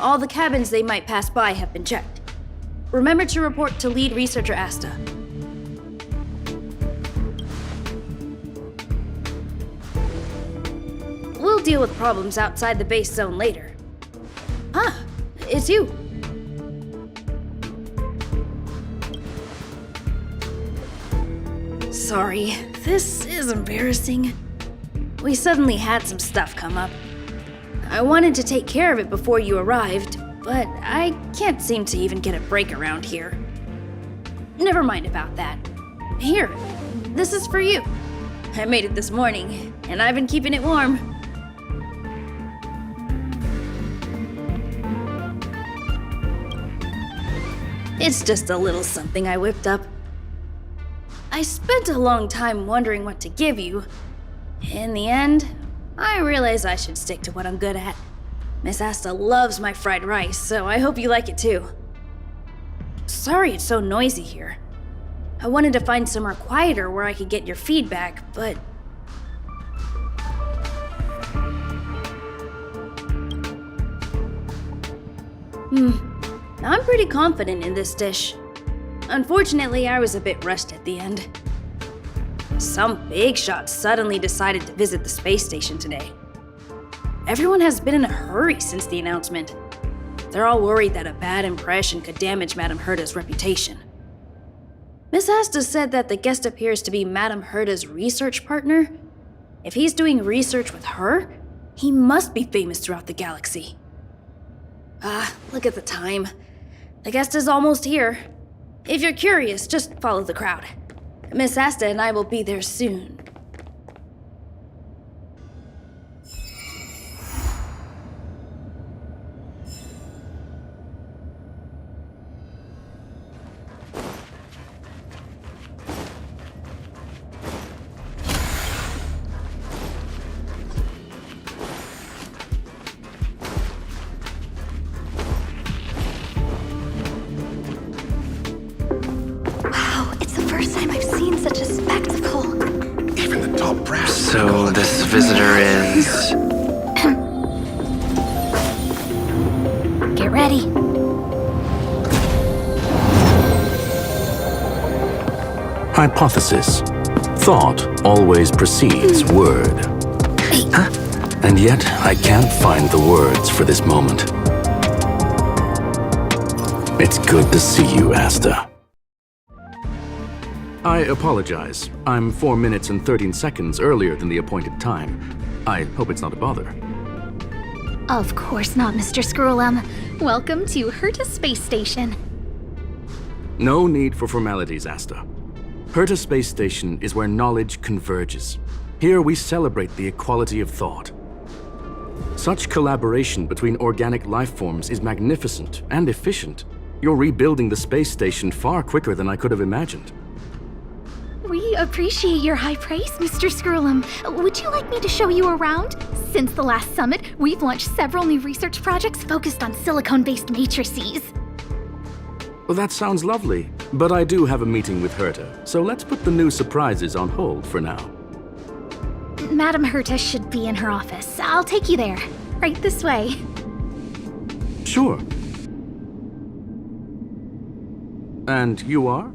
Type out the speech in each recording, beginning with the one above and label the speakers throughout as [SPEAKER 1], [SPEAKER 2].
[SPEAKER 1] All the cabins they might pass by have been checked. Remember to report to lead researcher Asta. We'll deal with problems outside the base zone later. Huh, it's you. Sorry, this is embarrassing. We suddenly had some stuff come up. I wanted to take care of it before you arrived, but I can't seem to even get a break around here. Never mind about that. Here, this is for you. I made it this morning, and I've been keeping it warm. It's just a little something I whipped up. I spent a long time wondering what to give you. In the end, I realized I should stick to what I'm good at. Miss Asta loves my fried rice, so I hope you like it too. Sorry it's so noisy here. I wanted to find somewhere quieter where I could get your feedback, but... I'm pretty confident in this dish. Unfortunately, I was a bit rushed at the end. Some big shot suddenly decided to visit the space station today. Everyone has been in a hurry since the announcement. They're all worried that a bad impression could damage Madame Herta's reputation. Miss Asta said that the guest appears to be Madame Herta's research partner. If he's doing research with her, he must be famous throughout the galaxy. Look at the time. The guest is almost here. If you're curious, just follow the crowd. Miss Asta and I will be there soon.
[SPEAKER 2] So this visitor is...
[SPEAKER 3] Get ready.
[SPEAKER 4] Hypothesis. Thought always precedes word.
[SPEAKER 3] Huh?
[SPEAKER 4] And yet, I can't find the words for this moment. It's good to see you, Asta. I apologize. I'm 4 minutes and 13 seconds earlier than the appointed time. I hope it's not a bother.
[SPEAKER 3] Of course not, Mr. Scrollum. Welcome to Herta Space Station.
[SPEAKER 4] No need for formalities, Asta. Herta Space Station is where knowledge converges. Here we celebrate the equality of thought. Such collaboration between organic life forms is magnificent and efficient. You're rebuilding the space station far quicker than I could have imagined.
[SPEAKER 3] We appreciate your high praise, Mr. Scrollum. Would you like me to show you around? Since the last summit, we've launched several new research projects focused on silicone-based matrices.
[SPEAKER 4] Well, that sounds lovely, but I do have a meeting with Herta, so let's put the new surprises on hold for now.
[SPEAKER 3] Madame Herta should be in her office. I'll take you there. Right this way.
[SPEAKER 4] Sure. And you are?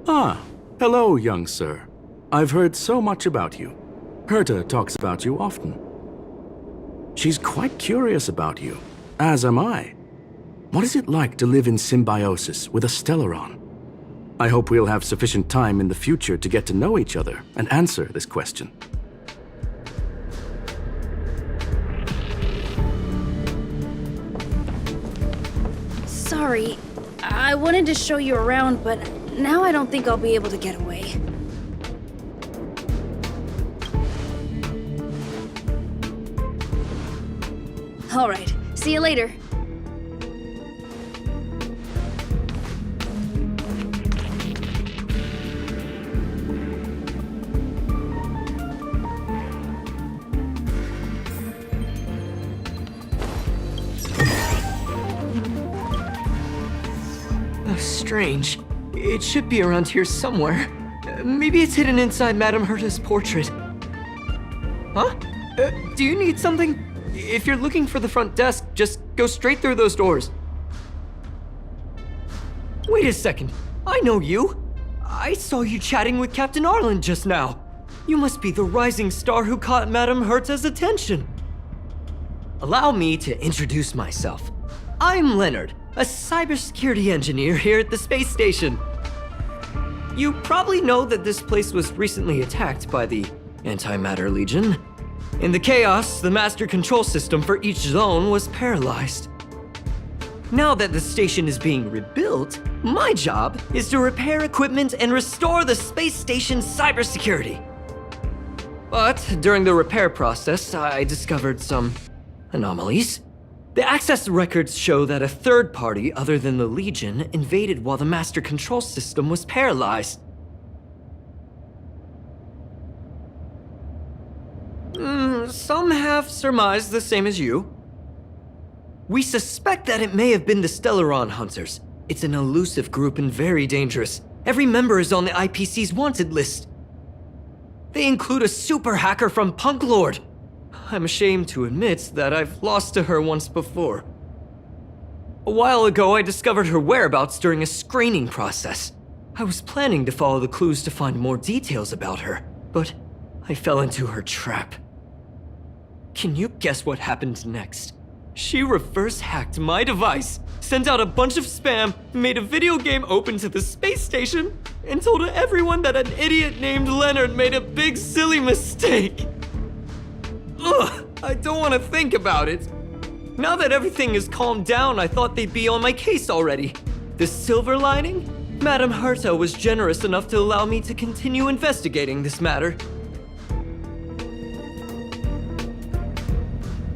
[SPEAKER 4] Ah, hello, young sir. I've heard so much about you. Herta talks about you often. She's quite curious about you, as am I. What is it like to live in symbiosis with a Stellaron? I hope we'll have sufficient time in the future to get to know each other and answer this question.
[SPEAKER 1] Sorry, I wanted to show you around, but now I don't think I'll be able to get away. All right, see you later.
[SPEAKER 5] Strange. It should be around here somewhere. Maybe it's hidden inside Madame Herta's portrait. Huh? Do you need something? If you're looking for the front desk, just go straight through those doors. Wait a second. I know you. I saw you chatting with Captain Arlan just now. You must be the rising star who caught Madame Herta's attention. Allow me to introduce myself. I'm Leonard, a cybersecurity engineer here at the space station. You probably know that this place was recently attacked by the Antimatter Legion. In the chaos, the master control system for each zone was paralyzed. Now that the station is being rebuilt, my job is to repair equipment and restore the space station's cybersecurity. But during the repair process, I discovered some anomalies. The access records show that a third party other than the Legion invaded while the master control system was paralyzed. Some have surmised the same as you. We suspect that it may have been the Stellaron Hunters. It's an elusive group and very dangerous. Every member is on the IPC's wanted list. They include a super hacker from Punklord. I'm ashamed to admit that I've lost to her once before. A while ago, I discovered her whereabouts during a screening process. I was planning to follow the clues to find more details about her, but I fell into her trap. Can you guess what happened next? She reverse hacked my device, sent out a bunch of spam, made a video game open to the space station, and told everyone that an idiot named Leonard made a big silly mistake. Ugh, I don't want to think about it. Now that everything is calmed down, I thought they'd be on my case already. The silver lining? Madame Herta was generous enough to allow me to continue investigating this matter.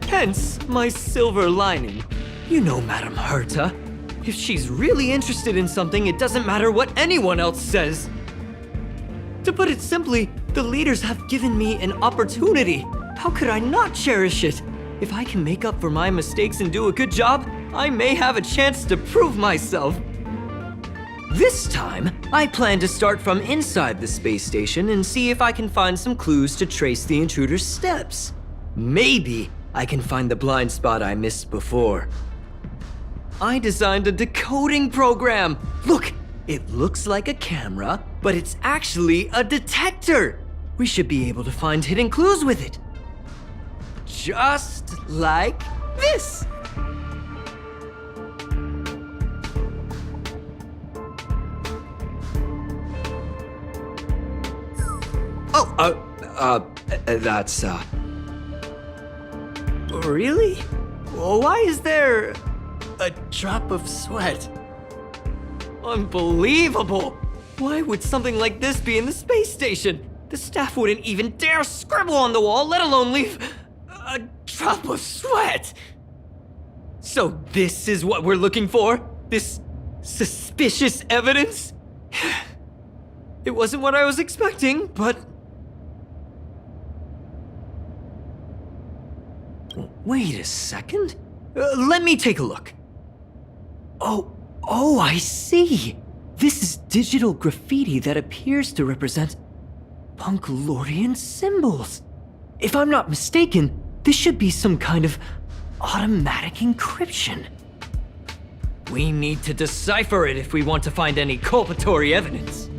[SPEAKER 5] Hence, my silver lining. You know Madame Herta. If she's really interested in something, it doesn't matter what anyone else says. To put it simply, the leaders have given me an opportunity. How could I not cherish it? If I can make up for my mistakes and do a good job, I may have a chance to prove myself. This time, I plan to start from inside the space station and see if I can find some clues to trace the intruder's steps. Maybe I can find the blind spot I missed before. I designed a decoding program. Look, it looks like a camera, but it's actually a detector. We should be able to find hidden clues with it. Just like this. That's, Really? Why is there a drop of sweat? Unbelievable! Why would something like this be in the space station? The staff wouldn't even dare scribble on the wall, let alone leave a drop of sweat! So this is what we're looking for? This suspicious evidence? It wasn't what I was expecting, but... Wait a second. Let me take a look. Oh, I see. This is digital graffiti that appears to represent Punklordian symbols. If I'm not mistaken, this should be some kind of automatic encryption. We need to decipher it if we want to find any culpatory evidence.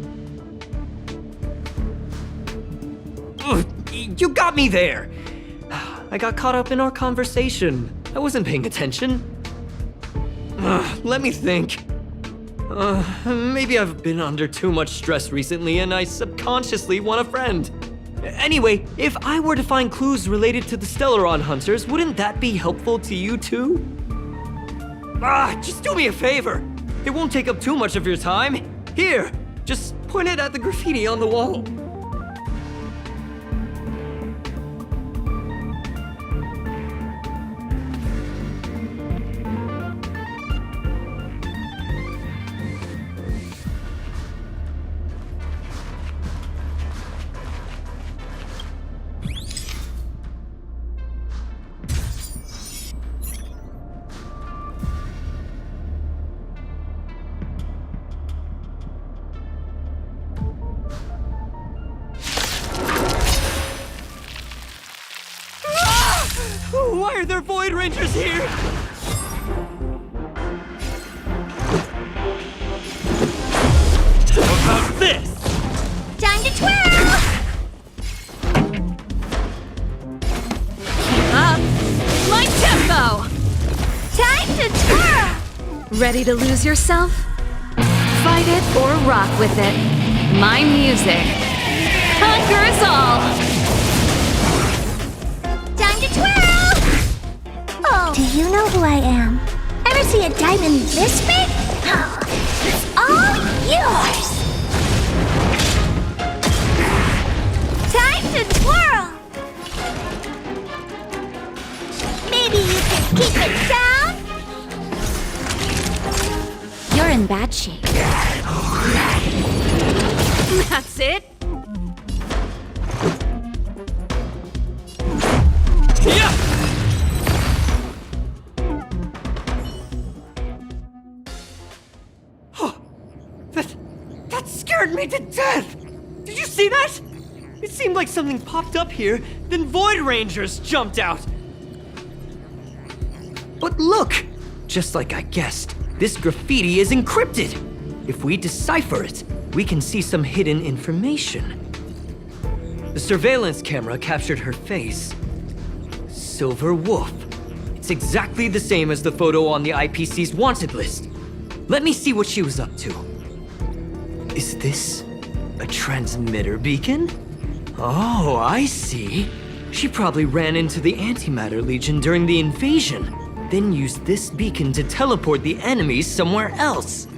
[SPEAKER 5] Ugh, you got me there! I got caught up in our conversation. I wasn't paying attention. Let me think. Maybe I've been under too much stress recently and I subconsciously want a friend. Anyway, if I were to find clues related to the Stellaron Hunters, wouldn't that be helpful to you too? Just do me a favor. It won't take up too much of your time. Here, just point it at the graffiti on the wall. Why are there Void Rangers here? How about this?
[SPEAKER 3] Time to twirl!
[SPEAKER 1] Keep up. My tempo!
[SPEAKER 3] Time to twirl!
[SPEAKER 1] Ready to lose yourself? Fight it or rock with it. My music conquers all!
[SPEAKER 3] Time to twirl! Oh, do you know who I am? Ever see a diamond this big? Oh, it's all yours! Time to twirl! Maybe you can keep it down? You're in bad shape.
[SPEAKER 1] That's it?
[SPEAKER 5] Yeah! Oh, that scared me to death! Did you see that? It seemed like something popped up here, then Void Rangers jumped out. But look! Just like I guessed, this graffiti is encrypted. If we decipher it, we can see some hidden information. The surveillance camera captured her face. Silver Wolf. It's exactly the same as the photo on the IPC's wanted list. Let me see what she was up to. Is this a transmitter beacon? Oh, I see. She probably ran into the Antimatter Legion during the invasion, then used this beacon to teleport the enemies somewhere else.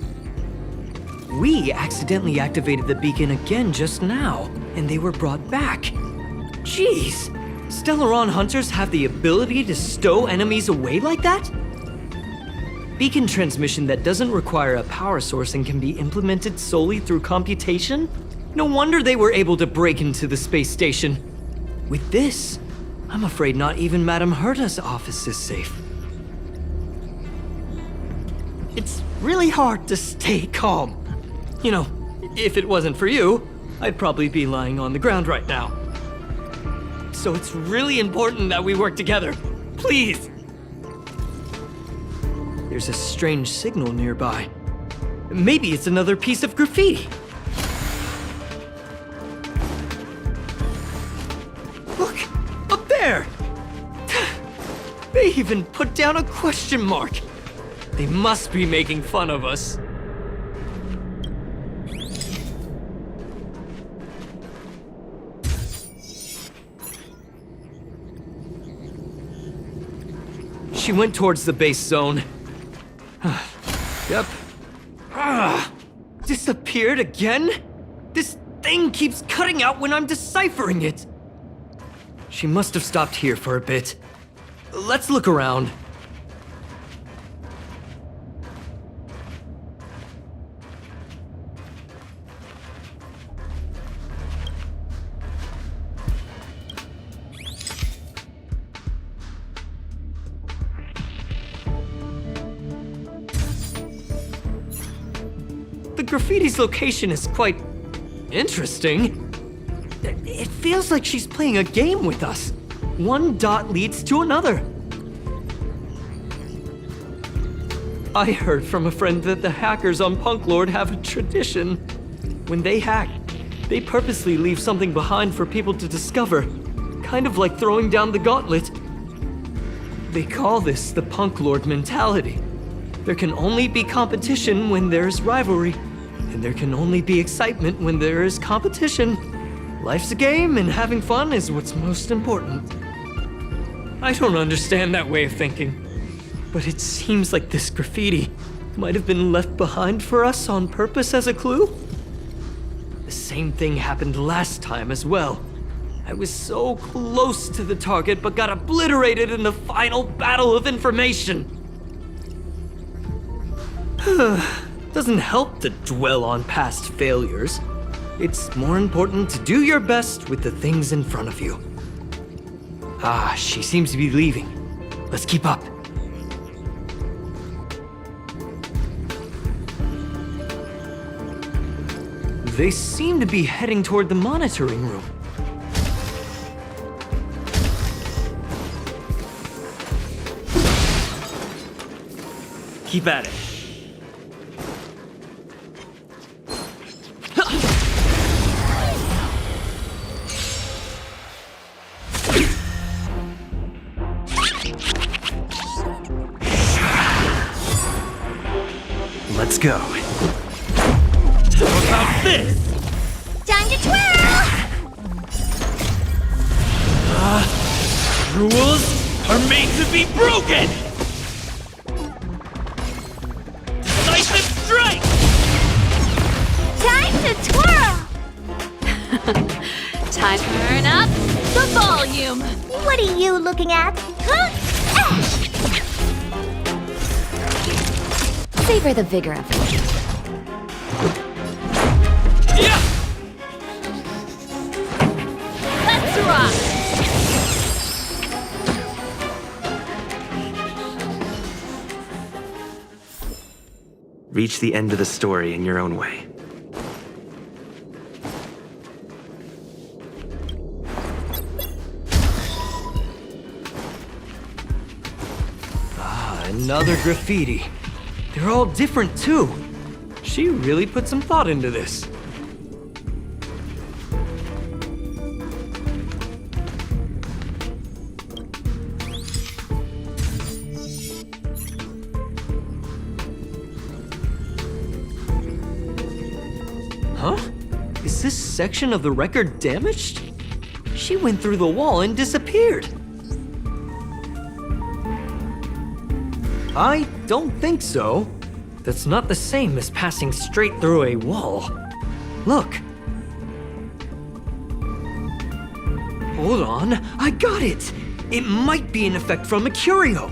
[SPEAKER 5] We accidentally activated the beacon again just now, and they were brought back. Jeez, Stellaron hunters have the ability to stow enemies away like that? Beacon transmission that doesn't require a power source and can be implemented solely through computation? No wonder they were able to break into the space station. With this, I'm afraid not even Madame Herta's office is safe. It's really hard to stay calm. You know, if it wasn't for you, I'd probably be lying on the ground right now. So it's really important that we work together. Please! There's a strange signal nearby. Maybe it's another piece of graffiti. Look, up there! They even put down a question mark. They must be making fun of us. She went towards the base zone. Yep. Disappeared again? This thing keeps cutting out when I'm deciphering it. She must have stopped here for a bit. Let's look around. The graffiti's location is quite interesting. It feels like she's playing a game with us. One dot leads to another. I heard from a friend that the hackers on Punklord have a tradition. When they hack, they purposely leave something behind for people to discover, kind of like throwing down the gauntlet. They call this the Punklord mentality. There can only be competition when there's rivalry, and there can only be excitement when there is competition. Life's a game, and having fun is what's most important. I don't understand that way of thinking, but it seems like this graffiti might have been left behind for us on purpose as a clue. The same thing happened last time as well. I was so close to the target, but got obliterated in the final battle of information. Doesn't help to dwell on past failures. It's more important to do your best with the things in front of you. Ah, she seems to be leaving. Let's keep up. They seem to be heading toward the monitoring room. Keep at it. Let's go. How about this?
[SPEAKER 3] Time to twirl!
[SPEAKER 5] Rules are made to be broken! Decisive strike!
[SPEAKER 3] Time to twirl!
[SPEAKER 6] Time to turn up the volume.
[SPEAKER 3] What are you looking at? Huh? Savor the vigor of it.
[SPEAKER 5] Yeah!
[SPEAKER 6] Let's rock.
[SPEAKER 2] Reach the end of the story in your own way.
[SPEAKER 5] Another graffiti. They're all different too. She really put some thought into this. Huh? Is this section of the record damaged? She went through the wall and disappeared. I don't think so. That's not the same as passing straight through a wall. Look. Hold on, I got it! It might be an effect from a curio.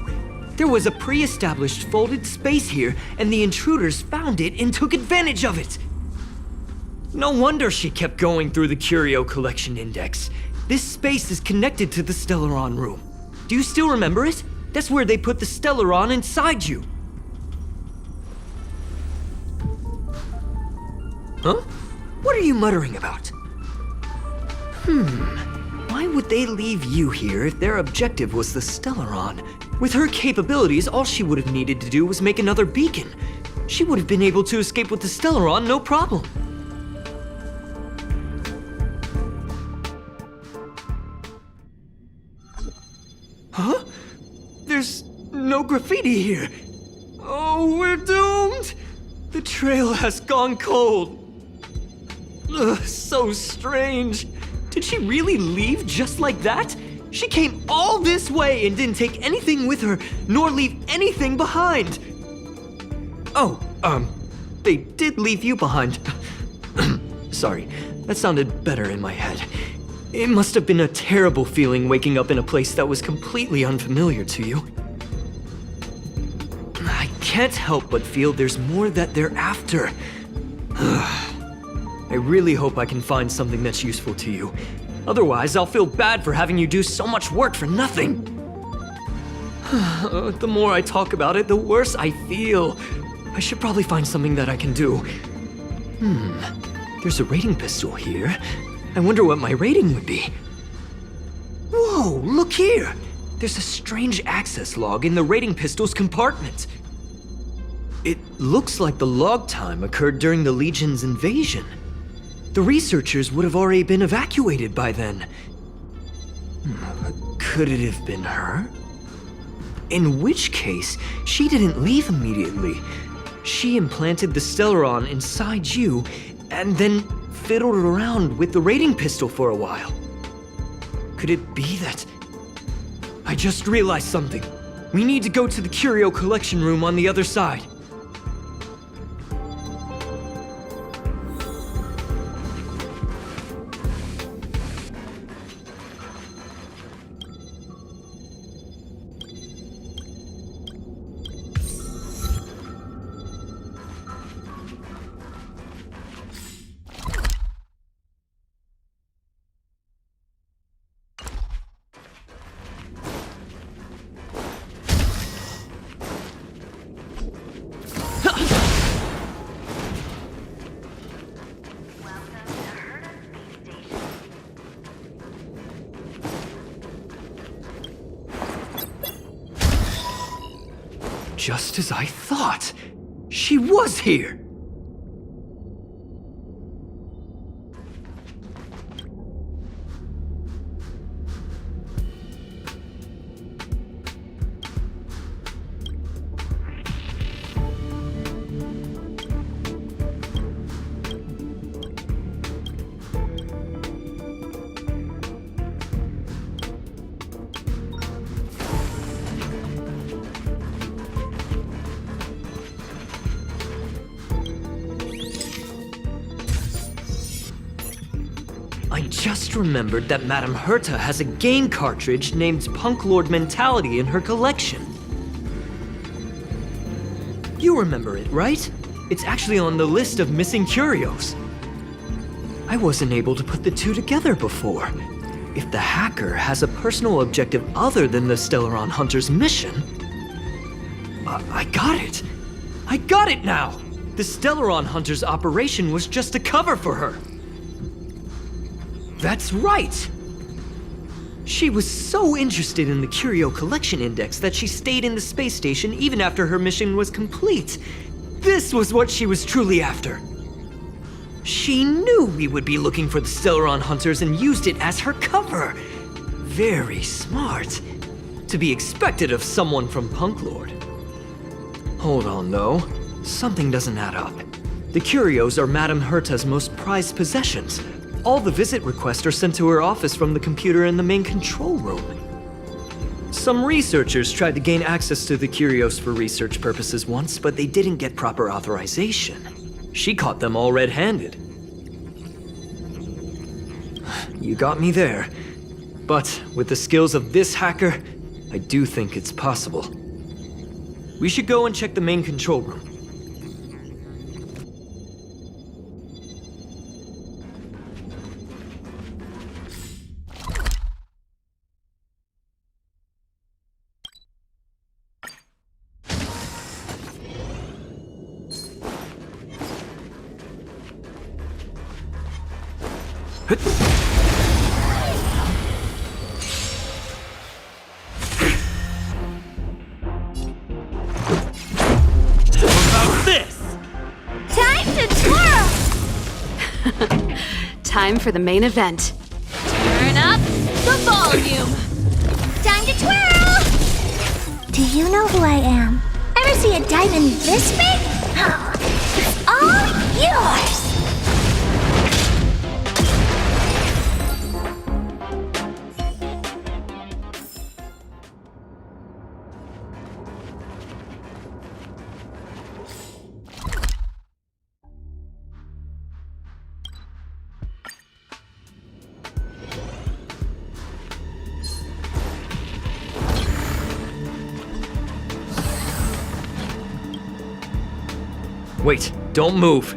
[SPEAKER 5] There was a pre-established folded space here, and the intruders found it and took advantage of it. No wonder she kept going through the curio collection index. This space is connected to the Stellaron room. Do you still remember it? That's where they put the Stellaron inside you. Huh? What are you muttering about? Why would they leave you here if their objective was the Stellaron? With her capabilities, all she would have needed to do was make another beacon. She would have been able to escape with the Stellaron, no problem. Huh? There's no graffiti here. Oh, we're doomed! The trail has gone cold. Ugh, so strange. Did she really leave just like that? She came all this way and didn't take anything with her, nor leave anything behind. Oh, they did leave you behind. Sorry, that sounded better in my head. It must have been a terrible feeling waking up in a place that was completely unfamiliar to you. I can't help but feel there's more that they're after. I really hope I can find something that's useful to you. Otherwise, I'll feel bad for having you do so much work for nothing. The more I talk about it, the worse I feel. I should probably find something that I can do. There's a rating pistol here. I wonder what my rating would be. Whoa, look here! There's a strange access log in the rating pistol's compartment. It looks like the log time occurred during the Legion's invasion. The researchers would have already been evacuated by then. Could it have been her? In which case, she didn't leave immediately. She implanted the Stellaron inside you, and then fiddled around with the rating pistol for a while. Could it be that... I just realized something. We need to go to the curio collection room on the other side. Just as I thought. She was here! I just remembered that Madame Herta has a game cartridge named Punklord Mentality in her collection. You remember it, right? It's actually on the list of missing curios. I wasn't able to put the two together before. If the hacker has a personal objective other than the Stellaron Hunter's mission... I got it! I got it now! The Stellaron Hunter's operation was just a cover for her. That's right! She was so interested in the Curio Collection Index that she stayed in the space station even after her mission was complete. This was what she was truly after. She knew we would be looking for the Stellaron Hunters and used it as her cover. Very smart. To be expected of someone from Punklord. Hold on, though. Something doesn't add up. The curios are Madame Herta's most prized possessions. All the visit requests are sent to her office from the computer in the main control room. Some researchers tried to gain access to the curios for research purposes once, but they didn't get proper authorization. She caught them all red-handed. You got me there. But with the skills of this hacker, I do think it's possible. We should go and check the main control room.
[SPEAKER 6] Time for the main event. Turn up the volume.
[SPEAKER 3] Time to twirl! Do you know who I am? Ever see a diamond this big? It's all yours!
[SPEAKER 5] Wait, don't move.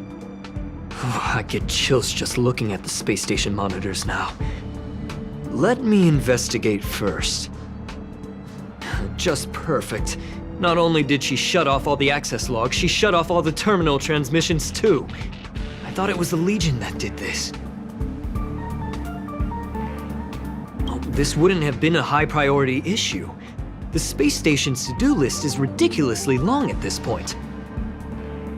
[SPEAKER 5] I get chills just looking at the space station monitors now. Let me investigate first. Just perfect. Not only did she shut off all the access logs, she shut off all the terminal transmissions too. I thought it was the Legion that did this. Oh, this wouldn't have been a high priority issue. The space station's to-do list is ridiculously long at this point.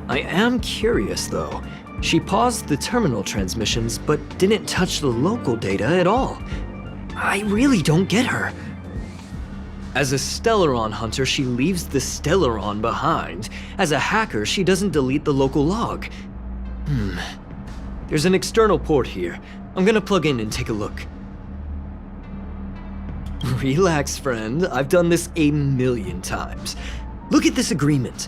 [SPEAKER 5] I am curious, though. She paused the terminal transmissions, but didn't touch the local data at all. I really don't get her. As a Stellaron hunter, she leaves the Stellaron behind. As a hacker, she doesn't delete the local log. There's an external port here. I'm gonna plug in and take a look. Relax, friend. I've done this a million times. Look at this agreement.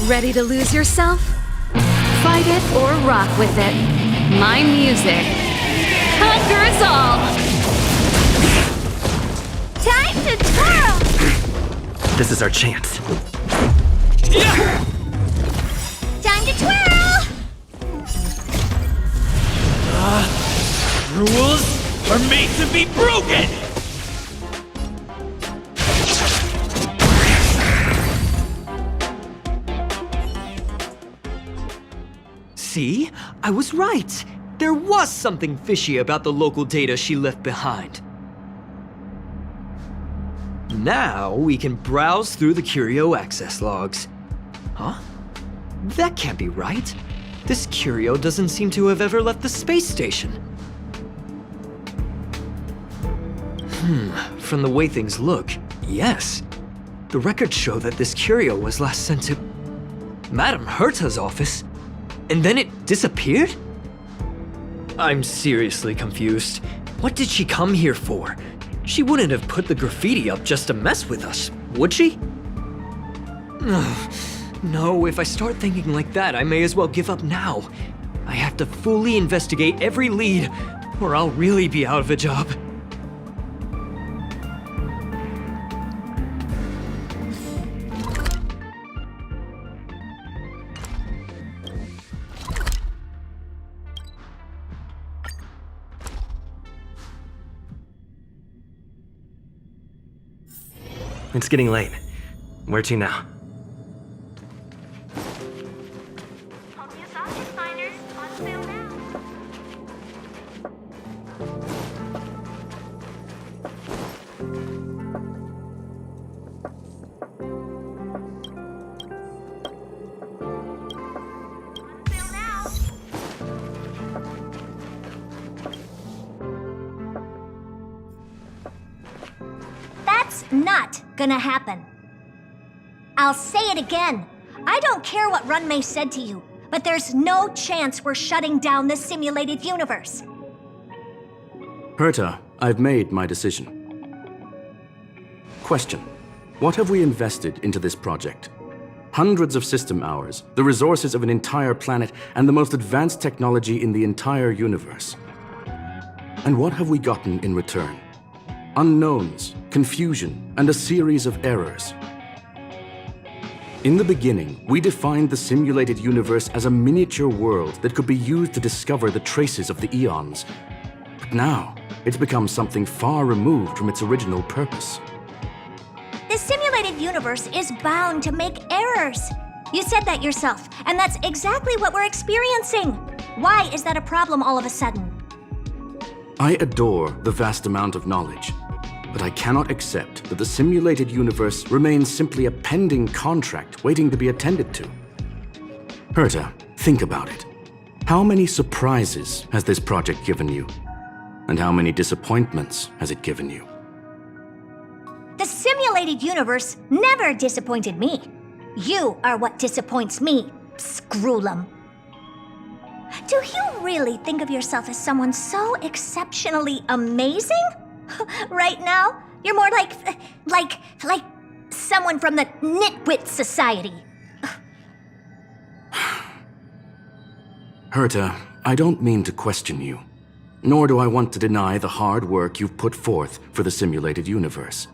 [SPEAKER 6] Ready to lose yourself? Fight it or rock with it. My music conquers all!
[SPEAKER 3] Time to twirl!
[SPEAKER 2] This is our chance.
[SPEAKER 3] Time to twirl!
[SPEAKER 7] Rules are made to be broken!
[SPEAKER 5] See? I was right. There was something fishy about the local data she left behind. Now we can browse through the Curio access logs. Huh? That can't be right. This Curio doesn't seem to have ever left the space station. From the way things look, yes. The records show that this Curio was last sent to Madame Herta's office, and then it disappeared? I'm seriously confused. What did she come here for? She wouldn't have put the graffiti up just to mess with us, would she? No, if I start thinking like that, I may as well give up now. I have to fully investigate every lead, or I'll really be out of a job.
[SPEAKER 2] It's getting late. Where to now?
[SPEAKER 8] That's not gonna happen. I'll say it again. I don't care what Runmei said to you, but there's no chance we're shutting down this simulated universe.
[SPEAKER 4] Herta, I've made my decision. Question: what have we invested into this project? Hundreds of system hours, the resources of an entire planet, and the most advanced technology in the entire universe. And what have we gotten in return? Unknowns, confusion, and a series of errors. In the beginning, we defined the simulated universe as a miniature world that could be used to discover the traces of the eons. But now, it's become something far removed from its original purpose.
[SPEAKER 8] This simulated universe is bound to make errors. You said that yourself, and that's exactly what we're experiencing. Why is that a problem all of a sudden?
[SPEAKER 4] I adore the vast amount of knowledge, but I cannot accept that the simulated universe remains simply a pending contract waiting to be attended to. Herta, think about it. How many surprises has this project given you? And how many disappointments has it given you?
[SPEAKER 8] The simulated universe never disappointed me. You are what disappoints me, Scroolum. Do you really think of yourself as someone so exceptionally amazing? Right now, you're more like someone from the Nitwit Society.
[SPEAKER 4] Herta, I don't mean to question you, nor do I want to deny the hard work you've put forth for the simulated universe.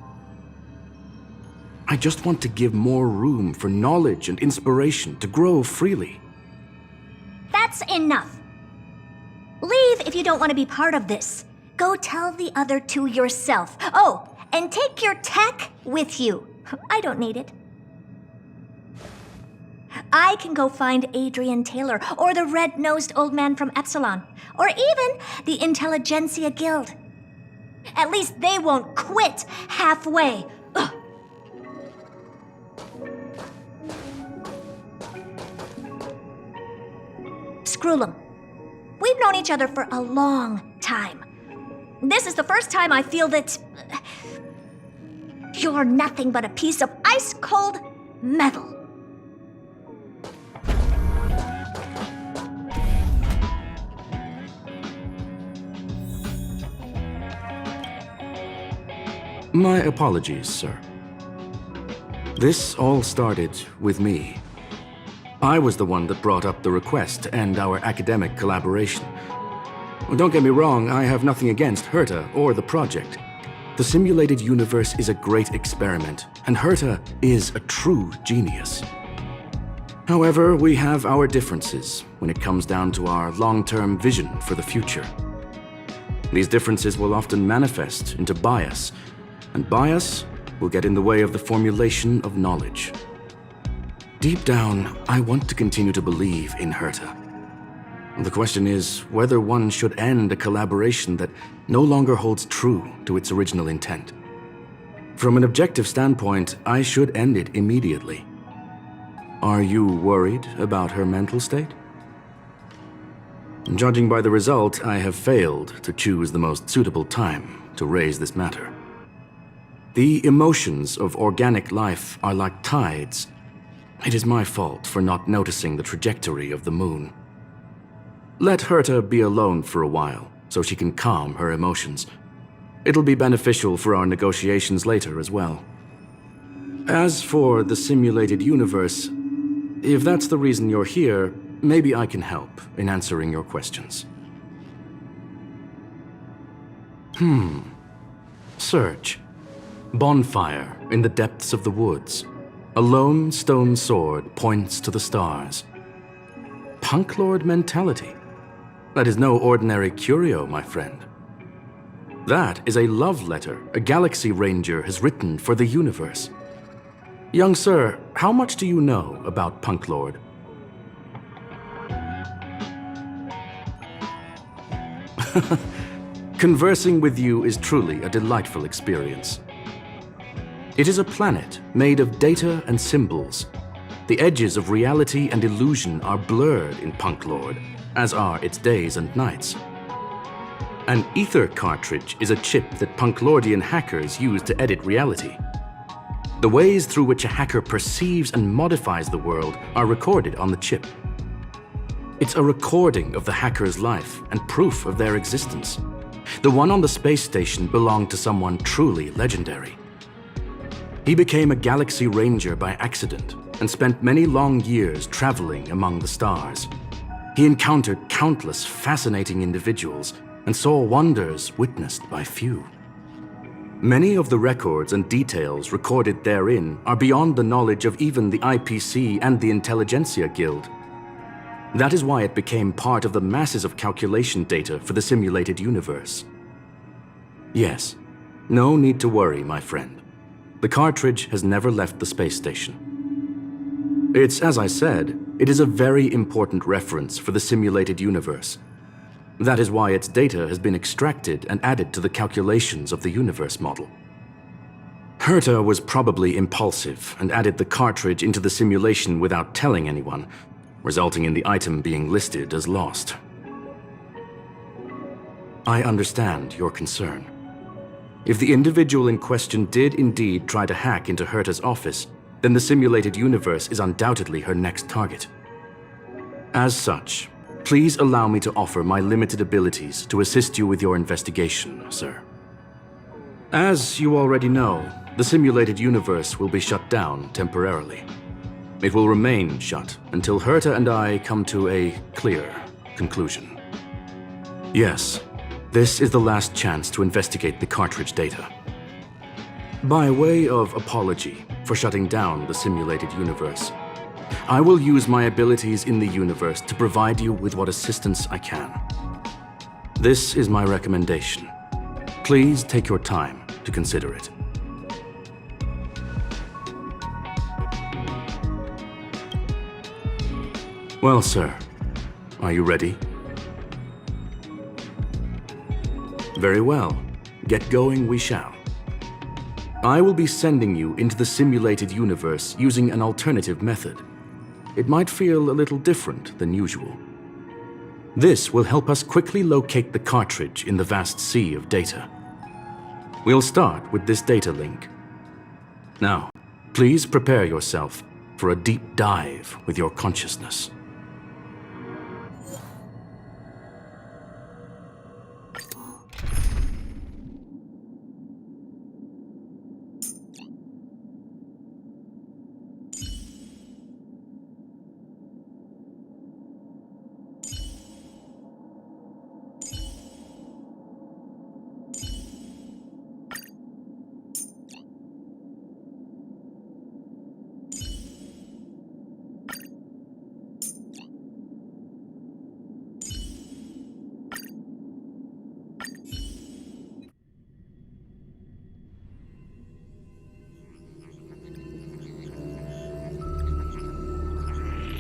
[SPEAKER 4] I just want to give more room for knowledge and inspiration to grow freely.
[SPEAKER 8] That's enough. Leave if you don't want to be part of this. Go tell the other two yourself. Oh, and take your tech with you. I don't need it. I can go find Adrian Taylor, or the red-nosed old man from Epsilon, or even the Intelligentsia Guild. At least they won't quit halfway. Ugh. Scroolum, we've known each other for a long time. This is the first time I feel that you're nothing but a piece of ice-cold metal.
[SPEAKER 4] My apologies, sir. This all started with me. I was the one that brought up the request to end our academic collaboration. Well, don't get me wrong, I have nothing against Herta or the project. The simulated universe is a great experiment, and Herta is a true genius. However, we have our differences when it comes down to our long-term vision for the future. These differences will often manifest into bias, and bias will get in the way of the formulation of knowledge. Deep down, I want to continue to believe in Herta. The question is whether one should end a collaboration that no longer holds true to its original intent. From an objective standpoint, I should end it immediately. Are you worried about her mental state? Judging by the result, I have failed to choose the most suitable time to raise this matter. The emotions of organic life are like tides. It is my fault for not noticing the trajectory of the moon. Let Herta be alone for a while, so she can calm her emotions. It'll be beneficial for our negotiations later as well. As for the simulated universe, if that's the reason you're here, maybe I can help in answering your questions. Search. Bonfire in the depths of the woods. A lone stone sword points to the stars. Punklord mentality. That is no ordinary curio, my friend. That is a love letter a Galaxy Ranger has written for the universe. Young sir, how much do you know about Punklord? Conversing with you is truly a delightful experience. It is a planet made of data and symbols. The edges of reality and illusion are blurred in Punklord, as are its days and nights. An ether cartridge is a chip that Punklordian hackers use to edit reality. The ways through which a hacker perceives and modifies the world are recorded on the chip. It's a recording of the hacker's life and proof of their existence. The one on the space station belonged to someone truly legendary. He became a Galaxy Ranger by accident and spent many long years traveling among the stars. He encountered countless fascinating individuals and saw wonders witnessed by few. Many of the records and details recorded therein are beyond the knowledge of even the IPC and the Intelligentsia Guild. That is why it became part of the masses of calculation data for the simulated universe. Yes, no need to worry, my friend. The cartridge has never left the space station. It's, as I said, it is a very important reference for the simulated universe. That is why its data has been extracted and added to the calculations of the universe model. Herta was probably impulsive and added the cartridge into the simulation without telling anyone, resulting in the item being listed as lost. I understand your concern. If the individual in question did indeed try to hack into Herta's office, then the simulated universe is undoubtedly her next target. As such, please allow me to offer my limited abilities to assist you with your investigation, sir. As you already know, the simulated universe will be shut down temporarily. It will remain shut until Herta and I come to a clear conclusion. Yes, this is the last chance to investigate the cartridge data. By way of apology for shutting down the simulated universe, I will use my abilities in the universe to provide you with what assistance I can. This is my recommendation. Please take your time to consider it. Well, sir, are you ready? Very well. Get going we shall. I will be sending you into the simulated universe using an alternative method. It might feel a little different than usual. This will help us quickly locate the cartridge in the vast sea of data. We'll start with this data link. Now, please prepare yourself for a deep dive with your consciousness.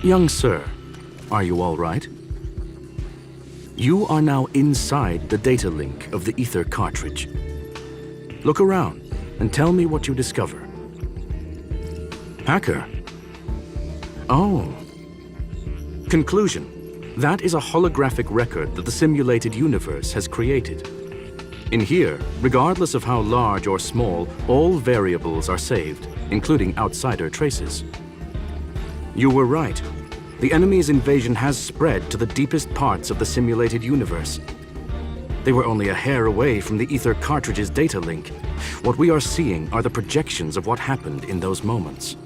[SPEAKER 4] Young sir, are you all right? You are now inside the data link of the Ether cartridge. Look around and tell me what you discover. Hacker. Oh. Conclusion. That is a holographic record that the simulated universe has created. In here, regardless of how large or small, all variables are saved, including outsider traces. You were right. The enemy's invasion has spread to the deepest parts of the simulated universe. They were only a hair away from the Ether cartridge's data link. What we are seeing are the projections of what happened in those moments.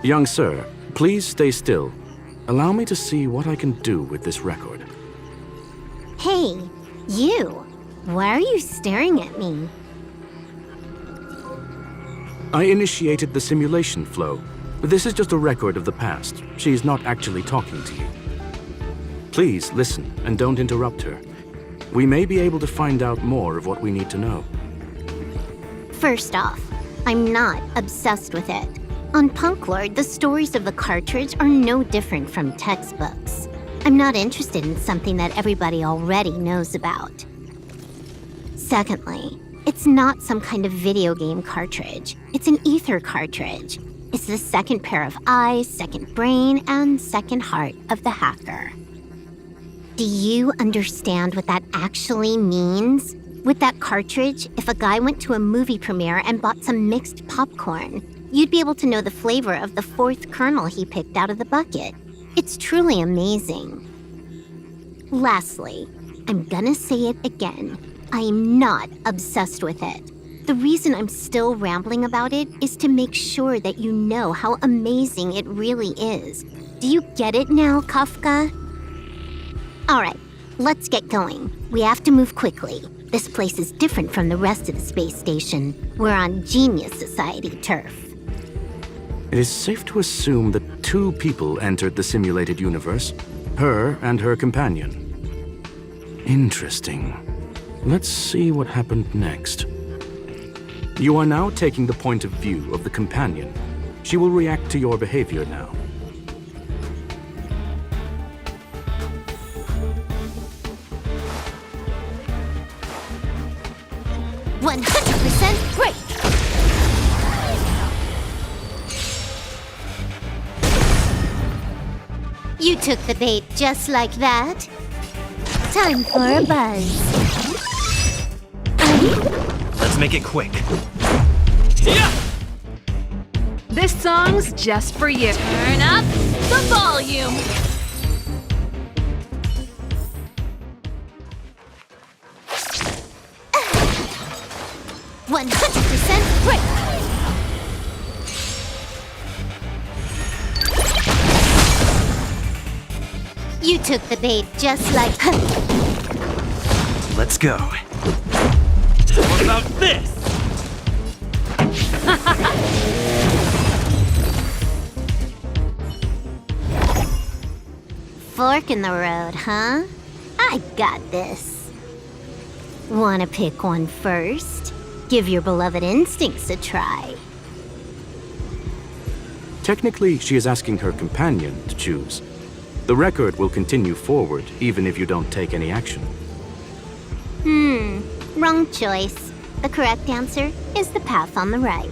[SPEAKER 4] Young sir, please stay still. Allow me to see what I can do with this record.
[SPEAKER 9] Hey, you! Why are you staring at me?
[SPEAKER 4] I initiated the simulation flow. This is just a record of the past. She's not actually talking to you. Please listen and don't interrupt her. We may be able to find out more of what we need to know.
[SPEAKER 9] First off, I'm not obsessed with it. On Punklord, the stories of the cartridge are no different from textbooks. I'm not interested in something that everybody already knows about. Secondly, it's not some kind of video game cartridge. It's an Ether cartridge. It's the second pair of eyes, second brain, and second heart of the hacker. Do you understand what that actually means? With that cartridge, if a guy went to a movie premiere and bought some mixed popcorn, you'd be able to know the flavor of the fourth kernel he picked out of the bucket. It's truly amazing. Lastly, I'm gonna say it again. I am not obsessed with it. The reason I'm still rambling about it is to make sure that you know how amazing it really is. Do you get it now, Kafka? All right, let's get going. We have to move quickly. This place is different from the rest of the space station. We're on Genius Society turf.
[SPEAKER 4] It is safe to assume that two people entered the simulated universe, her and her companion. Interesting. Let's see what happened next. You are now taking the point of view of the companion. She will react to your behavior now.
[SPEAKER 9] Great! You took the bait just like that. Time for a buzz.
[SPEAKER 2] Let's make it quick.
[SPEAKER 7] Yeah!
[SPEAKER 6] This song's just for you. Turn up the volume.
[SPEAKER 9] Great! You took the bait just like...
[SPEAKER 2] Let's go.
[SPEAKER 7] What about this?
[SPEAKER 9] Fork in the road, huh? I got this. Wanna pick one first? Give your beloved instincts a try.
[SPEAKER 4] Technically, she is asking her companion to choose. The record will continue forward, even if you don't take any action.
[SPEAKER 9] Wrong choice. The correct answer is the path on the right.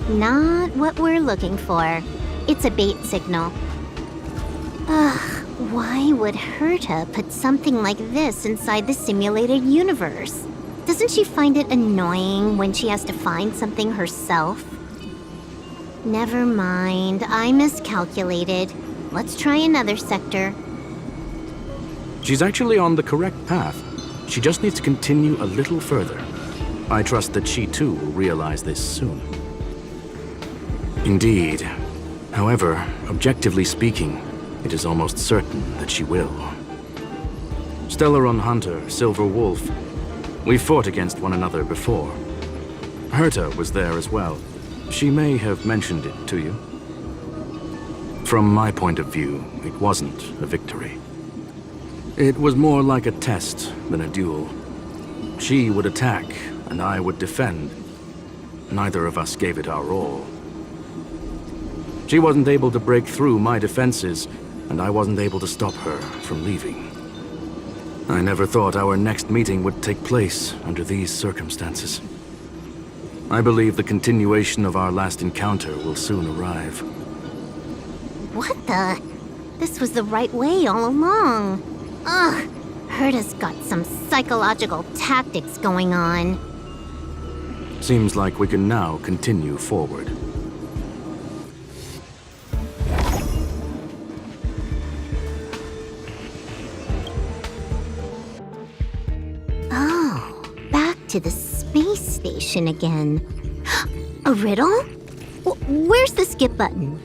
[SPEAKER 9] Not what we're looking for. It's a bait signal. Ugh, why would Herta put something like this inside the simulated universe? Doesn't she find it annoying when she has to find something herself? Never mind, I miscalculated. Let's try another sector.
[SPEAKER 4] She's actually on the correct path. She just needs to continue a little further. I trust that she too will realize this soon. Indeed. However, objectively speaking, it is almost certain that she will. Stellaron Hunter, Silver Wolf. We fought against one another before. Herta was there as well. She may have mentioned it to you. From my point of view, it wasn't a victory. It was more like a test than a duel. She would attack, and I would defend. Neither of us gave it our all. She wasn't able to break through my defenses, and I wasn't able to stop her from leaving. I never thought our next meeting would take place under these circumstances. I believe the continuation of our last encounter will soon arrive.
[SPEAKER 9] What the? This was the right way all along. Ugh, Herta's got some psychological tactics going on.
[SPEAKER 4] Seems like we can now continue forward.
[SPEAKER 9] Oh, back to the space station again. A riddle? Where's the skip button?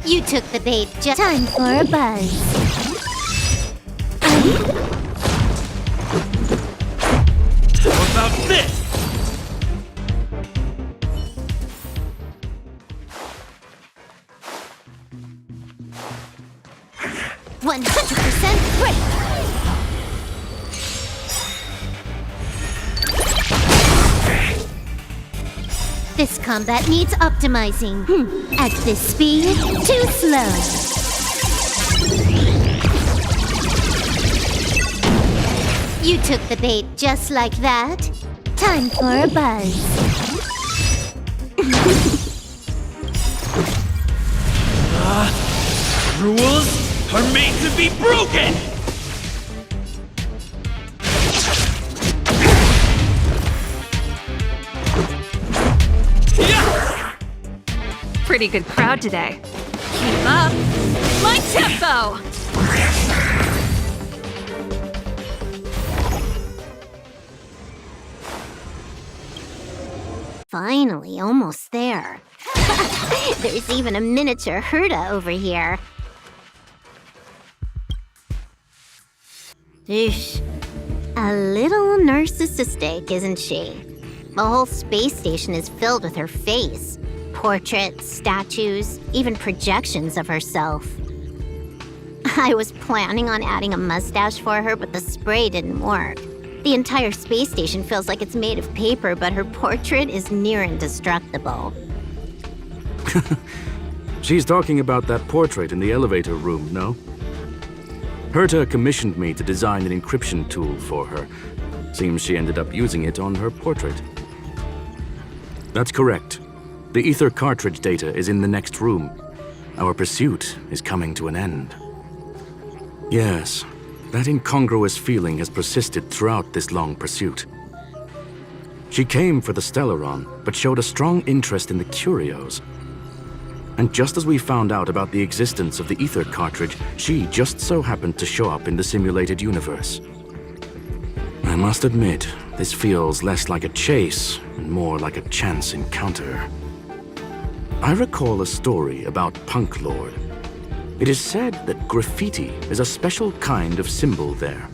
[SPEAKER 9] You took the bait. Just time for a buzz.
[SPEAKER 7] How about this?
[SPEAKER 9] 100% right. This combat needs optimizing. At this speed, too slow. You took the bait just like that. Time for a buzz.
[SPEAKER 7] Rules are made to be broken!
[SPEAKER 6] Pretty good crowd today. Keep up! My tempo!
[SPEAKER 9] Finally, almost there. There's even a miniature Herta over here. Eesh. A little narcissistic, isn't she? The whole space station is filled with her face. Portraits, statues, even projections of herself. I was planning on adding a mustache for her, but the spray didn't work. The entire space station feels like it's made of paper, but her portrait is near indestructible.
[SPEAKER 4] She's talking about that portrait in the elevator room, no? Herta commissioned me to design an encryption tool for her. Seems she ended up using it on her portrait. That's correct. The ether cartridge data is in the next room. Our pursuit is coming to an end. Yes, that incongruous feeling has persisted throughout this long pursuit. She came for the Stellaron, but showed a strong interest in the curios. And just as we found out about the existence of the ether cartridge, she just so happened to show up in the simulated universe. I must admit, this feels less like a chase and more like a chance encounter. I recall a story about Punklord. It is said that graffiti is a special kind of symbol there.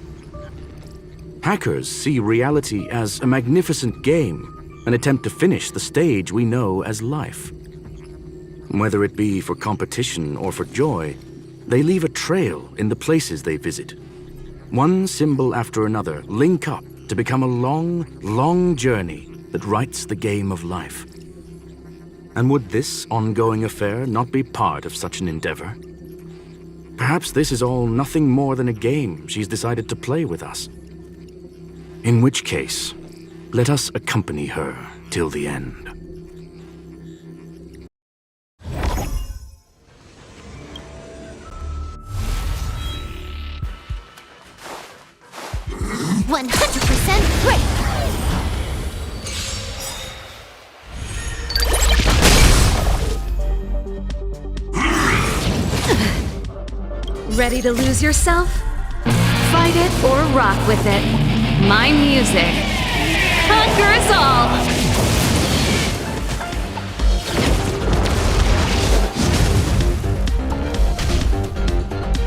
[SPEAKER 4] Hackers see reality as a magnificent game, an attempt to finish the stage we know as life. Whether it be for competition or for joy, they leave a trail in the places they visit. One symbol after another link up to become a long, long journey that writes the game of life. And would this ongoing affair not be part of such an endeavor? Perhaps this is all nothing more than a game she's decided to play with us. In which case, let us accompany her till the end.
[SPEAKER 6] Ready to lose yourself? Fight it or rock with it. My music conquers all!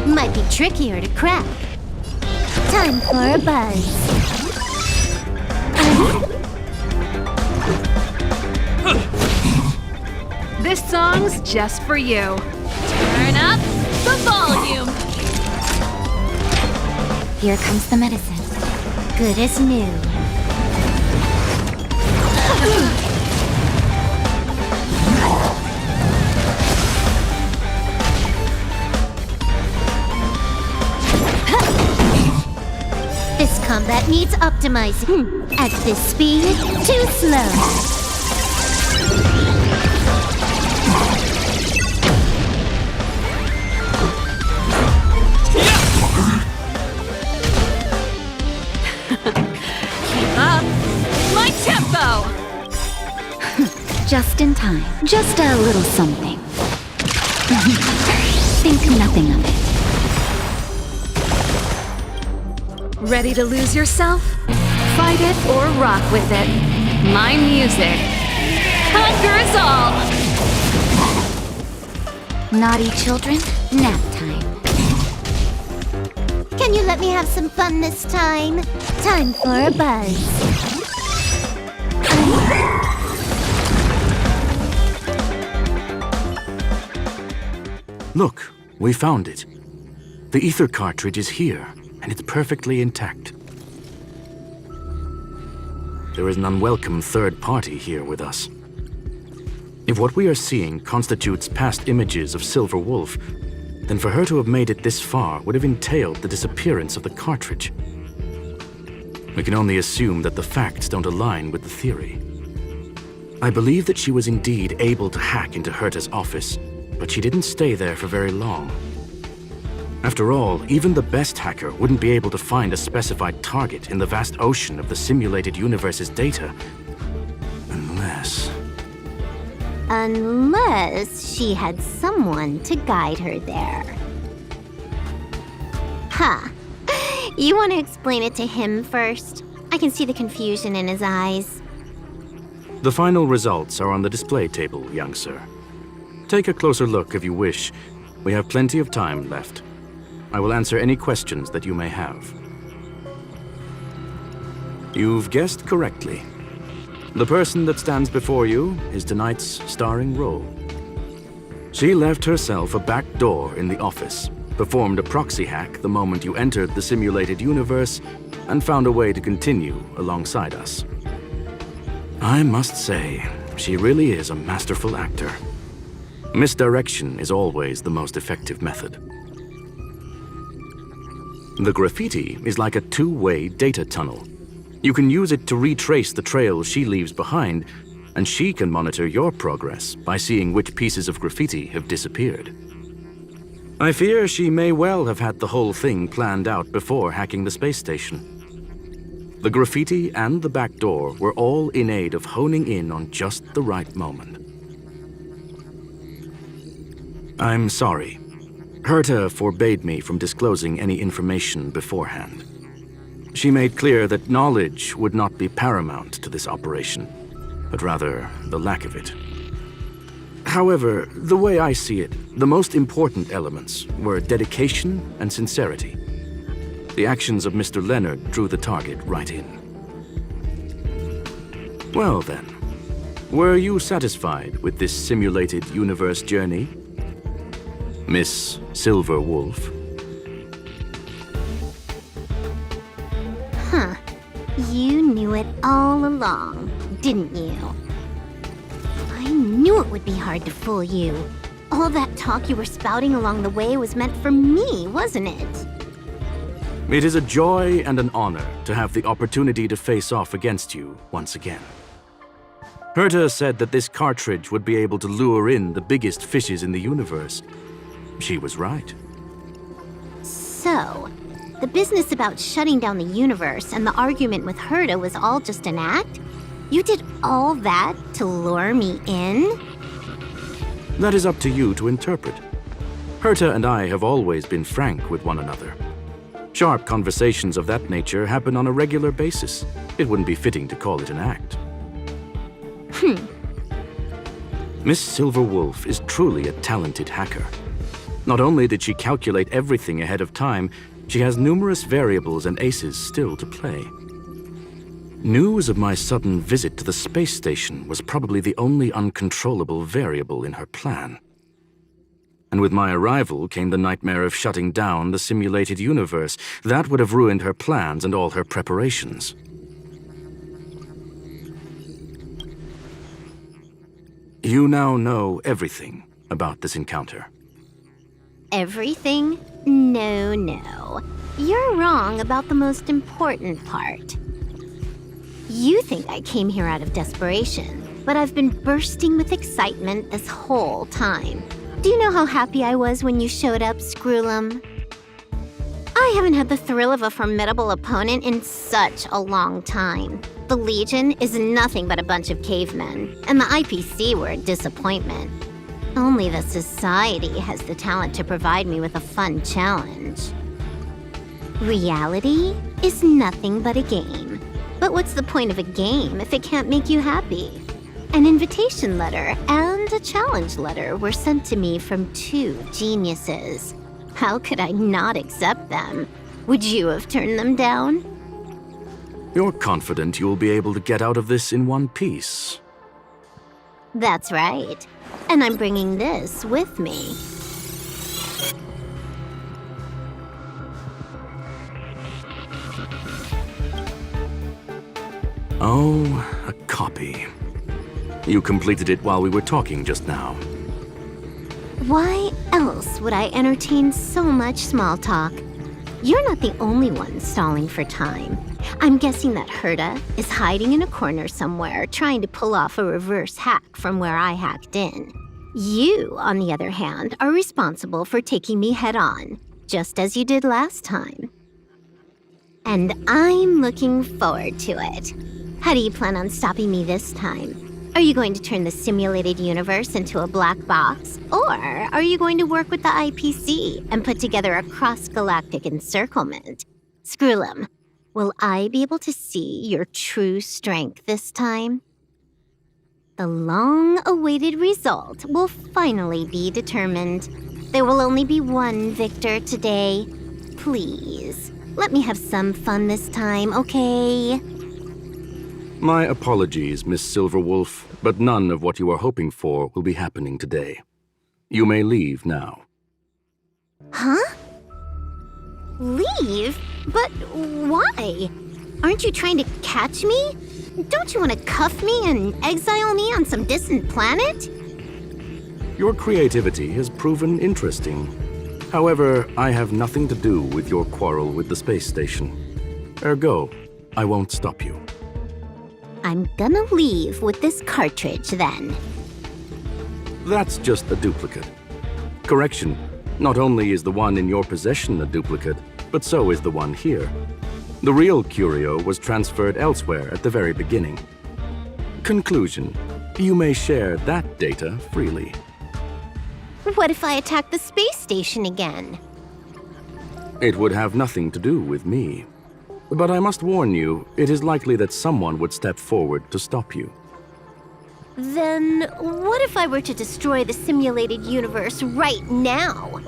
[SPEAKER 9] Might be trickier to crack. Time for a buzz.
[SPEAKER 6] This song's just for you. Turn up the volume.
[SPEAKER 9] Here comes the medicine. Good as new. This combat needs optimizing. At this speed, too slow.
[SPEAKER 6] Keep up my tempo.
[SPEAKER 3] Just in time. Just a little something. Think nothing of it.
[SPEAKER 6] Ready to lose yourself? Fight it or rock with it. My music conquers all!
[SPEAKER 3] Naughty children, nap time.
[SPEAKER 9] Can you let me have some fun this time? Time for a buzz.
[SPEAKER 4] Look, we found it. The ether cartridge is here, and it's perfectly intact. There is an unwelcome third party here with us. If what we are seeing constitutes past images of Silver Wolf, then for her to have made it this far would have entailed the disappearance of the cartridge. We can only assume that the facts don't align with the theory. I believe that she was indeed able to hack into Herta's office, but she didn't stay there for very long. After all, even the best hacker wouldn't be able to find a specified target in the vast ocean of the simulated universe's data.
[SPEAKER 9] Unless she had someone to guide her there. Huh. You want to explain it to him first? I can see the confusion in his eyes.
[SPEAKER 4] The final results are on the display table, young sir. Take a closer look if you wish. We have plenty of time left. I will answer any questions that you may have. You've guessed correctly. The person that stands before you is tonight's starring role. She left herself a back door in the office, performed a proxy hack the moment you entered the simulated universe, and found a way to continue alongside us. I must say, she really is a masterful actor. Misdirection is always the most effective method. The graffiti is like a two-way data tunnel. You can use it to retrace the trail she leaves behind, and she can monitor your progress by seeing which pieces of graffiti have disappeared. I fear she may well have had the whole thing planned out before hacking the space station. The graffiti and the back door were all in aid of honing in on just the right moment. I'm sorry. Herta forbade me from disclosing any information beforehand. She made clear that knowledge would not be paramount to this operation, but rather the lack of it. However, the way I see it, the most important elements were dedication and sincerity. The actions of Mr. Leonard drew the target right in. Well then, were you satisfied with this simulated universe journey, Miss Silver Wolf?
[SPEAKER 9] Huh. You knew it all along, didn't you? I knew it would be hard to fool you. All that talk you were spouting along the way was meant for me, wasn't it?
[SPEAKER 4] It is a joy and an honor to have the opportunity to face off against you once again. Herta said that this cartridge would be able to lure in the biggest fishes in the universe. She was right.
[SPEAKER 9] So, the business about shutting down the universe and the argument with Herta was all just an act? You did all that to lure me in?
[SPEAKER 4] That is up to you to interpret. Herta and I have always been frank with one another. Sharp conversations of that nature happen on a regular basis. It wouldn't be fitting to call it an act. Miss Silverwolf is truly a talented hacker. Not only did she calculate everything ahead of time, she has numerous variables and aces still to play. News of my sudden visit to the space station was probably the only uncontrollable variable in her plan. And with my arrival came the nightmare of shutting down the simulated universe. That would have ruined her plans and all her preparations. You now know everything about this encounter.
[SPEAKER 9] Everything? No. You're wrong about the most important part. You think I came here out of desperation, but I've been bursting with excitement this whole time. Do you know how happy I was when you showed up, Screwlum? I haven't had the thrill of a formidable opponent in such a long time. The Legion is nothing but a bunch of cavemen, and the IPC were a disappointment. Only the Society has the talent to provide me with a fun challenge. Reality is nothing but a game. But what's the point of a game if it can't make you happy? An invitation letter and a challenge letter were sent to me from two geniuses. How could I not accept them? Would you have turned them down?
[SPEAKER 4] You're confident you'll be able to get out of this in one piece.
[SPEAKER 9] That's right. And I'm bringing this with me.
[SPEAKER 4] Oh, a copy. You completed it while we were talking just now.
[SPEAKER 9] Why else would I entertain so much small talk? You're not the only one stalling for time. I'm guessing that Herta is hiding in a corner somewhere, trying to pull off a reverse hack from where I hacked in. You, on the other hand, are responsible for taking me head-on, just as you did last time. And I'm looking forward to it. How do you plan on stopping me this time? Are you going to turn the simulated universe into a black box? Or are you going to work with the IPC and put together a cross-galactic encirclement? Screwlum, will I be able to see your true strength this time? The long-awaited result will finally be determined. There will only be one victor today. Please, let me have some fun this time, okay?
[SPEAKER 4] My apologies, Miss Silverwolf, but none of what you are hoping for will be happening today. You may leave now.
[SPEAKER 9] Huh? Leave? But why? Aren't you trying to catch me? Don't you want to cuff me and exile me on some distant planet?
[SPEAKER 4] Your creativity has proven interesting. However, I have nothing to do with your quarrel with the space station. Ergo, I won't stop you.
[SPEAKER 9] I'm gonna leave with this cartridge, then.
[SPEAKER 4] That's just a duplicate. Correction, not only is the one in your possession a duplicate, but so is the one here. The real curio was transferred elsewhere at the very beginning. Conclusion, you may share that data freely.
[SPEAKER 9] What if I attack the space station again?
[SPEAKER 4] It would have nothing to do with me. But I must warn you, it is likely that someone would step forward to stop you.
[SPEAKER 9] Then what if I were to destroy the simulated universe right now?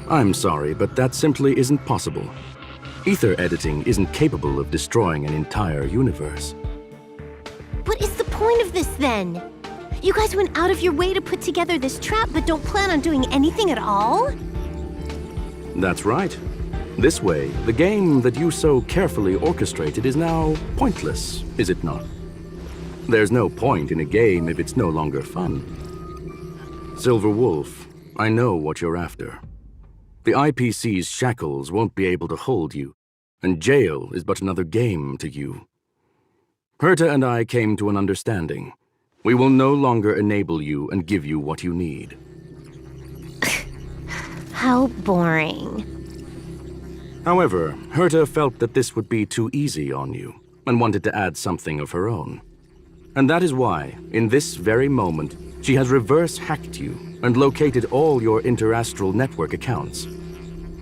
[SPEAKER 4] I'm sorry, but that simply isn't possible. Ether editing isn't capable of destroying an entire universe.
[SPEAKER 9] What is the point of this, then? You guys went out of your way to put together this trap, but don't plan on doing anything at all?
[SPEAKER 4] That's right. This way, the game that you so carefully orchestrated is now pointless, is it not? There's no point in a game if it's no longer fun. Silverwolf, I know what you're after. The IPC's shackles won't be able to hold you, and jail is but another game to you. Herta and I came to an understanding. We will no longer enable you and give you what you need.
[SPEAKER 9] How boring.
[SPEAKER 4] However, Herta felt that this would be too easy on you, and wanted to add something of her own. And that is why, in this very moment, She has reverse hacked you and located all your interastral network accounts.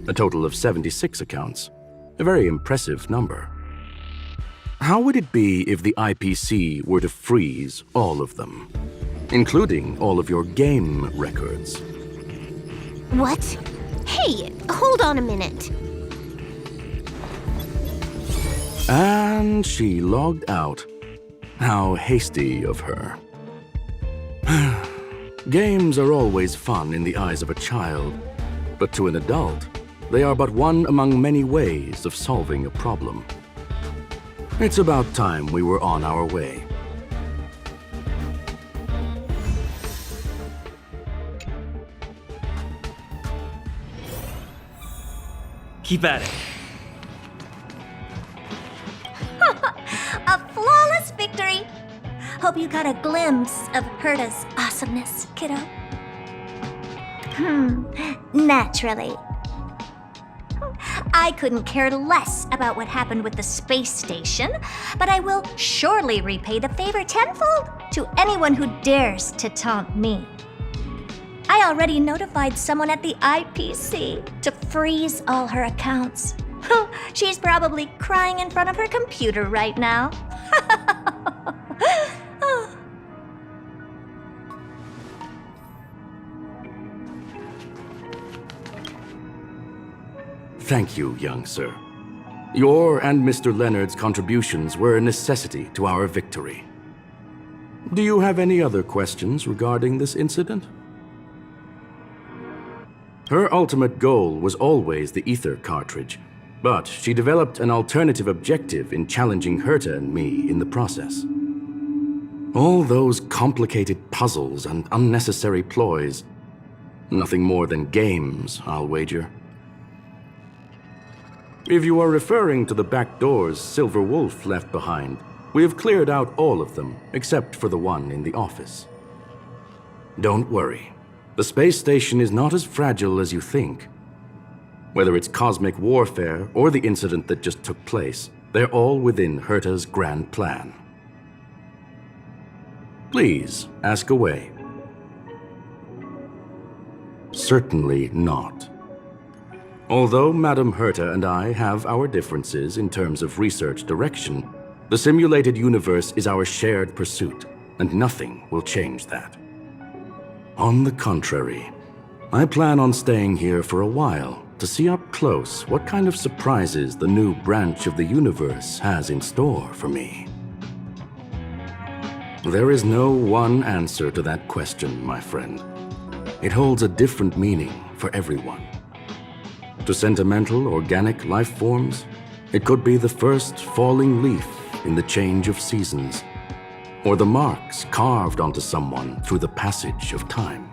[SPEAKER 4] A total of 76 accounts. A very impressive number. How would it be if the IPC were to freeze all of them, including all of your game records?
[SPEAKER 9] What? Hey, hold on a minute.
[SPEAKER 4] And she logged out. How hasty of her. Games are always fun in the eyes of a child, but to an adult, they are but one among many ways of solving a problem. It's about time we were on our way.
[SPEAKER 2] Keep at it.
[SPEAKER 8] A flawless victory! Hope you got a glimpse of Herta's awesomeness, kiddo. Naturally. I couldn't care less about what happened with the space station, but I will surely repay the favor tenfold to anyone who dares to taunt me. I already notified someone at the IPC to freeze all her accounts. She's probably crying in front of her computer right now.
[SPEAKER 4] Thank you, young sir. Your and Mr. Leonard's contributions were a necessity to our victory. Do you have any other questions regarding this incident? Her ultimate goal was always the ether cartridge, but she developed an alternative objective in challenging Herta and me in the process. All those complicated puzzles and unnecessary ploys, nothing more than games, I'll wager. If you are referring to the back doors Silver Wolf left behind, we have cleared out all of them, except for the one in the office. Don't worry. The space station is not as fragile as you think. Whether it's cosmic warfare or the incident that just took place, they're all within Herta's grand plan. Please, ask away. Certainly not. Although Madame Herta and I have our differences in terms of research direction, the simulated universe is our shared pursuit, and nothing will change that. On the contrary, I plan on staying here for a while to see up close what kind of surprises the new branch of the universe has in store for me. There is no one answer to that question, my friend. It holds a different meaning for everyone. To sentimental, organic life forms, it could be the first falling leaf in the change of seasons, or the marks carved onto someone through the passage of time.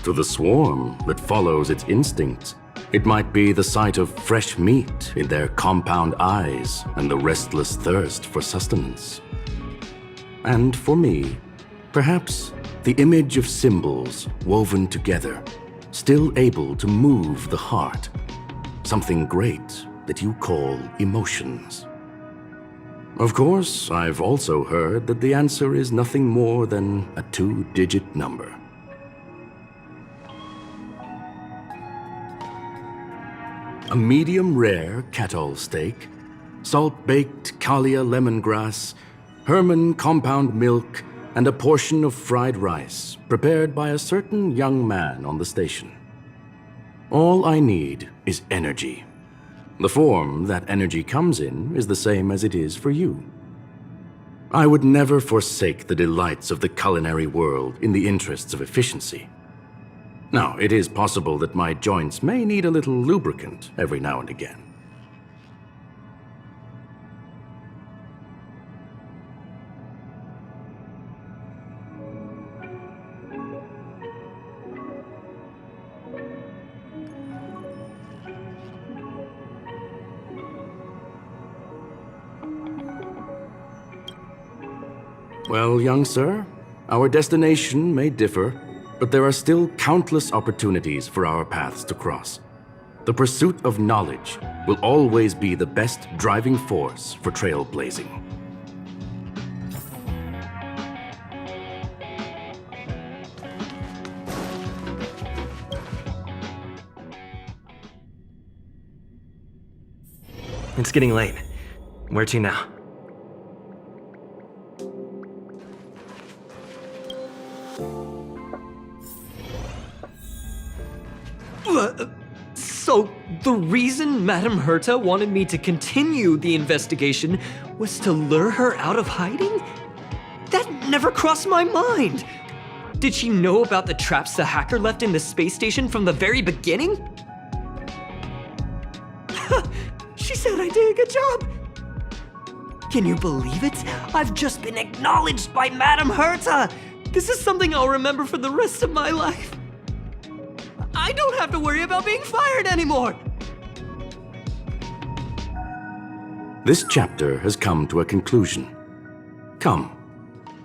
[SPEAKER 4] To the swarm that follows its instincts, it might be the sight of fresh meat in their compound eyes and the restless thirst for sustenance. And for me, perhaps the image of symbols woven together, still able to move the heart, something great that you call emotions. Of course, I've also heard that the answer is nothing more than a 2-digit number. A medium rare cattle steak, salt-baked Kalia lemongrass, Herman compound milk, and a portion of fried rice prepared by a certain young man on the station. All I need is energy. The form that energy comes in is the same as it is for you. I would never forsake the delights of the culinary world in the interests of efficiency. Now, it is possible that my joints may need a little lubricant every now and again. Well, young sir, our destination may differ, but there are still countless opportunities for our paths to cross. The pursuit of knowledge will always be the best driving force for trailblazing.
[SPEAKER 2] It's getting late. Where to now?
[SPEAKER 5] So, the reason Madame Herta wanted me to continue the investigation was to lure her out of hiding? That never crossed my mind! Did she know about the traps the hacker left in the space station from the very beginning? She said I did a good job! Can you believe it? I've just been acknowledged by Madame Herta! This is something I'll remember for the rest of my life. I don't have to worry about being fired anymore!
[SPEAKER 4] This chapter has come to a conclusion. Come,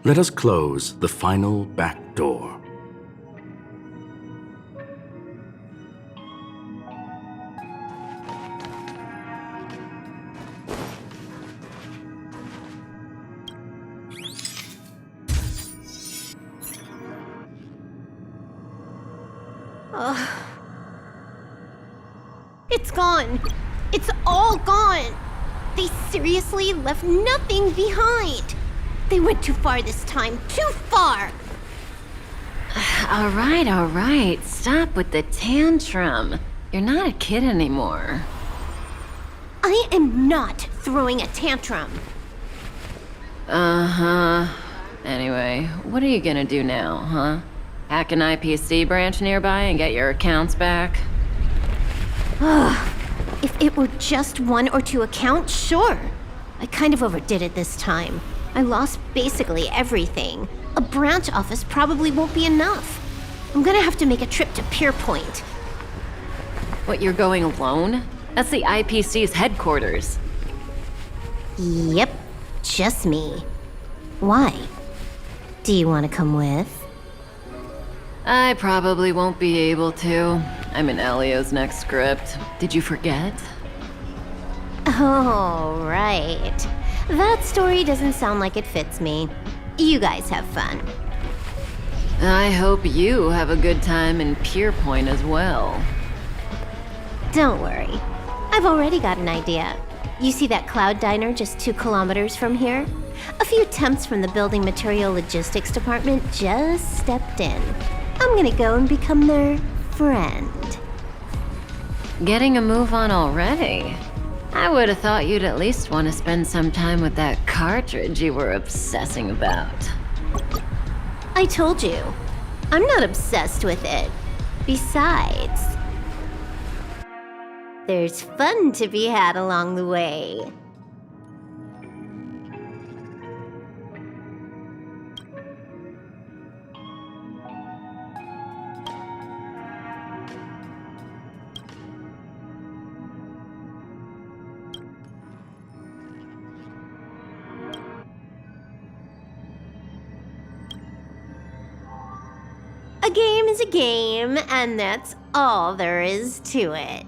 [SPEAKER 4] let us close the final back door.
[SPEAKER 9] It's gone. It's all gone. They seriously left nothing behind. They went too far this time. Too far.
[SPEAKER 6] All right. Stop with the tantrum. You're not a kid anymore.
[SPEAKER 9] I am not throwing a tantrum.
[SPEAKER 6] Uh-huh. Anyway, what are you gonna do now, huh? Hack an IPC branch nearby and get your accounts back?
[SPEAKER 9] If it were just 1 or 2 accounts, sure. I kind of overdid it this time. I lost basically everything. A branch office probably won't be enough. I'm gonna have to make a trip to Pierpoint.
[SPEAKER 6] What, you're going alone? That's the IPC's headquarters.
[SPEAKER 9] Yep, just me. Why? Do you want to come with?
[SPEAKER 6] I probably won't be able to. I'm in Elio's next script. Did you forget?
[SPEAKER 9] Oh, right. That story doesn't sound like it fits me. You guys have fun.
[SPEAKER 6] I hope you have a good time in Pierpoint as well.
[SPEAKER 9] Don't worry. I've already got an idea. You see that cloud diner just 2 kilometers from here? A few temps from the building material logistics department just stepped in. I'm gonna go and become their friend.
[SPEAKER 6] Getting a move on already? I would have thought you'd at least want to spend some time with that cartridge you were obsessing about.
[SPEAKER 9] I told you, I'm not obsessed with it. Besides, there's fun to be had along the way. A game is a game, and that's all there is to it.